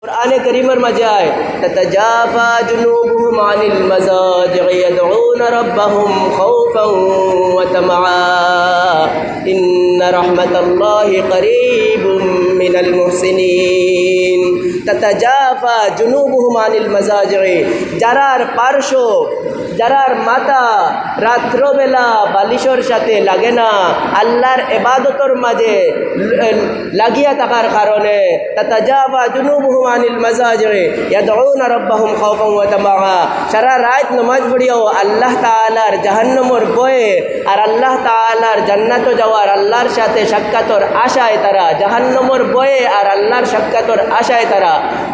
कुरान करीमर माঝে आए ततजाफा जुनूबुहुम अनिल मजाजि'i यदऊना रब्बहुम खौफन व तमआ इन्ना रहमतल्लाहि करीबुम मिनल मुहसिनीन। ततजाफा जुनूबुहुम अनिल मजाजि'i, যারার পার্শ্ব যারার মাথা রাত্রবেলা বালিশর সাথে লাগে না, আল্লাহর ইবাদতর মাঝে লাগিয়া থাকার কারণে তাতাজাফা জুনুবুহুম আনিল মাজাজি'i ইয়াদউনা রাব্বাহুম খাওফান ওয়া তামাআ, সারা রাত নামাজ পড়িয়াও আল্লাহ তাআলার জাহান্নামের ভয়ে আর আল্লাহ তাআলার জান্নাতে যাওয়ার আল্লাহর সাথে সাক্ষাতের আশায় তারা, জাহান্নামের ভয়ে আর আল্লাহর সাক্ষাতের আশায় তারা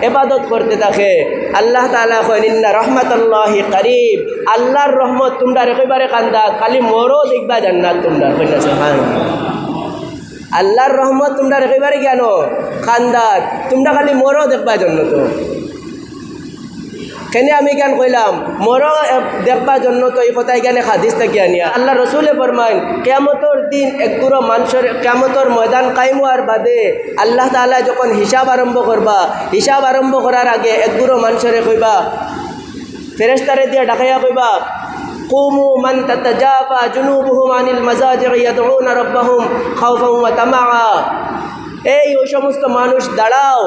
ইবাদত করতে থাকে। আল্লাহ তাআলা কইন ইন্না রাহমাতাল্লাহি করিব, আল্লাহর রহমত তোমরা একেবারে কান্দাত, খালি মরো দেখবা জান্নাত তোমরা। কইনা সুবহানাল্লাহ। আল্লাহর রহমত তোমরা একেবারে কেন কান্দাত, তোমরা খালি মরো দেখবা জান্নাত। কেন আমি কেন কইলাম মরো দেখবা জন্য? তো এই কথা এখানে হাদিস থেকে আনিয়া আল্লাহ রসুলে ফরমাইন কিয়ামতের দিন একগুলো মানুষের কিয়ামতের ময়দান কায়েম হওয়ার বাদে আল্লাহ তাআলা যখন হিসাব আরম্ভ করবা, হিসাব আরম্ভ করার আগে একগুলো মানুষের কইবা, ফেরেশতারে দিয়ে ডাকাইয়া কইবা কুমু মান তাতাজাফা জুনুবুহুম আনিল মাজাজি'i ইয়াদউনা রাব্বাহুম খাওফান ওয়া তামাআ, এই ওই সমস্ত মানুষ দাঁড়াও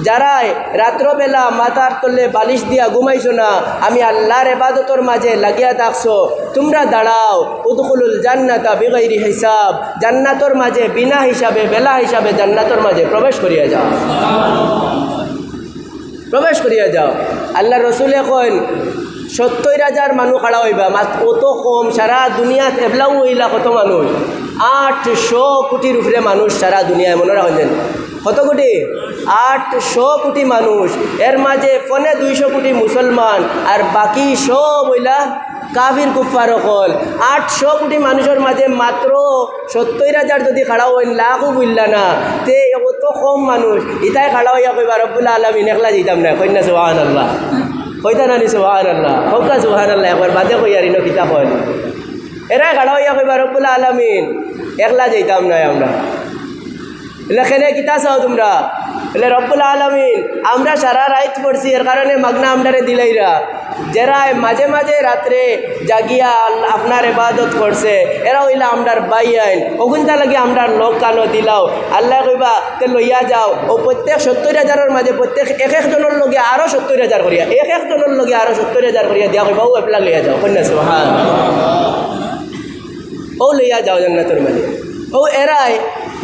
যারাই রাত্রবেলা মাথার তলে বালিশ দিয়া ঘুমাইছো না, আমি আল্লাহর ইবাদতর মাঝে লাগিয়া থাকছো, তোমরা দাঁড়াও। উদখুলুল জান্নাতা বিগাইরি হিসাব, জান্নাতর মাঝে বিনা হিসাবে বেলা হিসাবে জান্নাতর মাঝে প্রবেশ করিয়া যাও, প্রবেশ করিয়া যাও। আল্লাহ রসুলে কইন 70,000 মানুষ খাড়া হইবা, অত কম সারা দুনিয়াত এবলাও হইলা কত মানুষ? 800 কোটির উপরে মানুষ সারা দুনিয়ায়, মনে রাখেন কত কোটি? 800 কোটি মানুষ, এর মাঝে 200 কোটি মুসলমান আর বাকি সব হইলা কাফির কুফার হল। 800 কোটি মানুষের মাঝে মাত্র 70,000 যদি খাড়া হইন, লাখও বুঝলা না, তে অত কম মানুষ ইতাই খাড়া হইয়া কইবা রব্বুল আলামিন একলা যেতাম না। কইনা সুবহানাল্লাহ, কইতা নানি সুবহানাল্লাহ, হকা সুবহানাল্লাহ, একবার বাদে কইয়ারি ন কিতা কয়, এরাই খাড়া হইয়া কইবা রব্বুল আলামিন একলা যেতাম না আমরা। লেখেনে কিতা চাও তোমরা? বলে রব্বুল আলামিন আমরা সারা রাত পড়ছি, এর কারণে মাগনা আমরারে দিলাইরা, যারা মাঝে মাঝে রাত্রে জাগিয়া আপনার ইবাদত করছে, এরা হইলা আমরার বাই আইন, ওগুনটা লাগে আমরার লোক কানো দিলাও। আল্লাহ কইবা তে লইয়া যাও, ও প্রত্যেক 70,000 মাঝে প্রত্যেক এক একজনের লগে আরও 70,000 করিয়া, এক একজনের লগে আরও 70,000 করিয়া দিয়া কইবা ও এবলা লইয়া যাও। কন্যা সুবহানাল্লাহ, ও লইয়া যাও জান্নাতের মাঝে, ও এরাই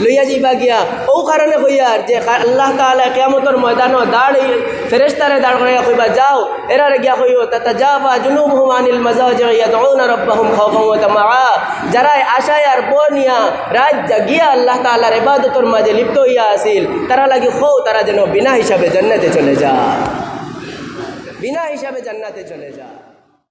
লইয়া যাইবা গিয়া। ও কারণে কইয়ার যে আল্লাহ তাআলা কিয়ামতের ময়দানও দাঁড়ি ফেরেশতারে দাঁড় করাইয়া কইবা যাও, এরারে গিয়া কইও তাতাজাফা জুনুবুহুম আনিল মাজাজি'i ইয়াদউনা রাব্বাহুম খাওফান ওয়া তামাআ, যারা আশায় আর বনিয়া রাত জাগিয়া আল্লাহ তাআলার ইবাদতের মাঝে লিপ্ত হইয়া আসিল, তারা লাগি খৌ তারা যেন বিনা হিসাবে জান্নাতে চলে যায়, বিনা হিসাবে জান্নাতে চলে যায়।